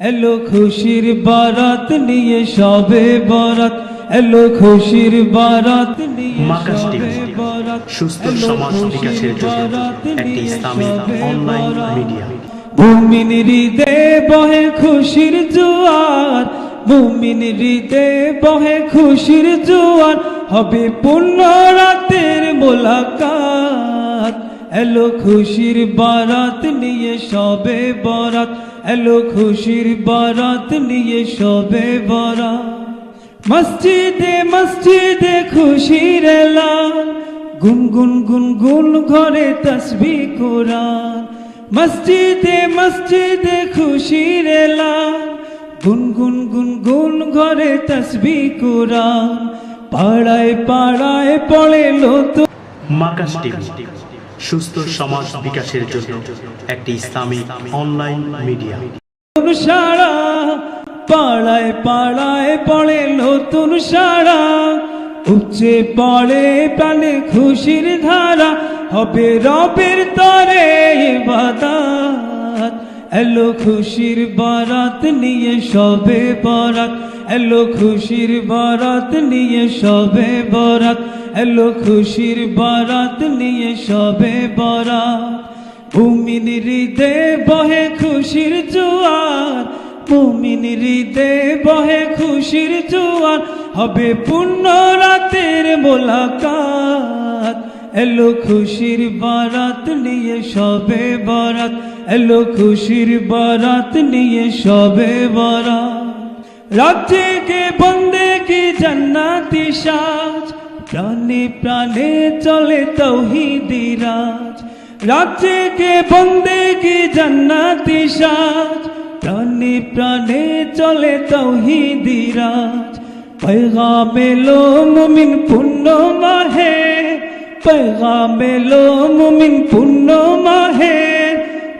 এলো খুশির বারাত নিয়ে সবে বরাত, এলো খুশির বারাত নিয়ে সবে বরাত, সুস্থ সমাজ বিকাশের জন্য একটি ইসলামী অনলাইন মিডিয়া। মুমিন হৃদয়ে বহে খুশির জোয়ার, মুমিন হৃদয়ে বহে খুশির জোয়ার, হবে পূর্ণ রাতের মোলাকাত। এলো খুশির বারাত নিয়ে সবে বরাত, এলো খুশির বারাত নিয়ে সবে বরাত। মসজিদে মসজিদে খুশির এলান, গুনগুন গুনগুন ঘরে তাসবিহ কোরআন। মসজিদে মসজিদে খুশির এলান, গুনগুন গুনগুন ঘরে তাসবিহ কোরআন। পাড়ায় পাড়ায় পড়ে লত মাকাস টিভি, সুস্থ সমাজ বিকাশের জন্য একটি ইসলামী অনলাইন মিডিয়া। সারা পাড়ায় পাড়ায় পড়ে নতুন সারা, উচ্চে পড়ে প্রাণে খুশির ধারা, হবে রবের তরে ইবাদত। এলো খুশির বারাত নিয়ে সবে বরাত, এলো খুশির বারাত নিয়ে সবে বরাত, এলো খুশির বারাত নিয়ে সবে বরাত। মুমিন হৃদয়ে বহে খুশির জোয়ার, মুমিন হৃদয়ে বহে খুশির জোয়ার, হবে পূর্ণ রাতের মোলাকাত। এলো খুশির বারাত নিয়ে সবে বরাত, এলো খুশির বারাত নিয়ে সবে বরাত। রাত জেগে বন্দেগি জান্নাতি সাজ, প্রাণে প্রাণে চলে তাওহীদি রাজ। রাত জেগে বন্দেগি জান্নাতি সাজ, প্রাণে প্রাণে চলে তাওহীদি রাজ। पैगाम लो मुमिन पुण्य माहे, पैगाम लो मुमिन पुण्य माहे,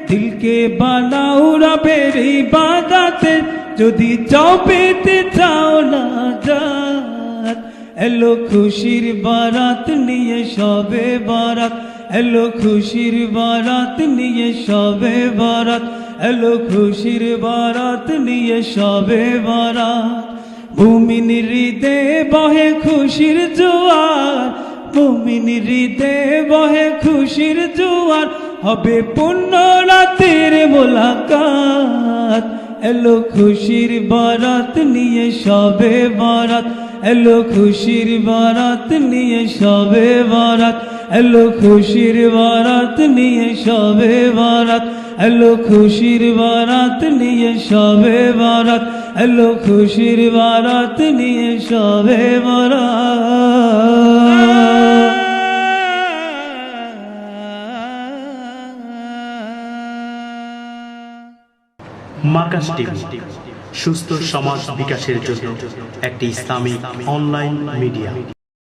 दिल के बानाओ रबेर इबादते, যদি চাও পেতে চাও না জাত। এলো খুশির বারাত নিয়ে সবে বরাত, এলো খুশির বারাত নিয়ে সবে বরাত, এলো খুশির বারাত নিয়ে সবে বরাত। মুমিন হৃদয়ে বহে খুশির জোয়ার, মুমিন হৃদয়ে বহে খুশির জোয়ার, হবে পূর্ণ রাতের মোলাকাত। এলো খুশির বারাত নিয়ে সবে বরাত, এলো খুশির বারাত নিয়ে সবে বরাত, এলো খুশির বারাত নিয়ে সবে বরাত, এলো খুশির বারাত নিয়ে সবে বরাত, এলো খুশির বারাত নিয়ে সবে বরাত। মাকাস টিভি, সুস্থ সমাজ বিকাশের জন্য একটি ইসলামী অনলাইন মিডিয়া।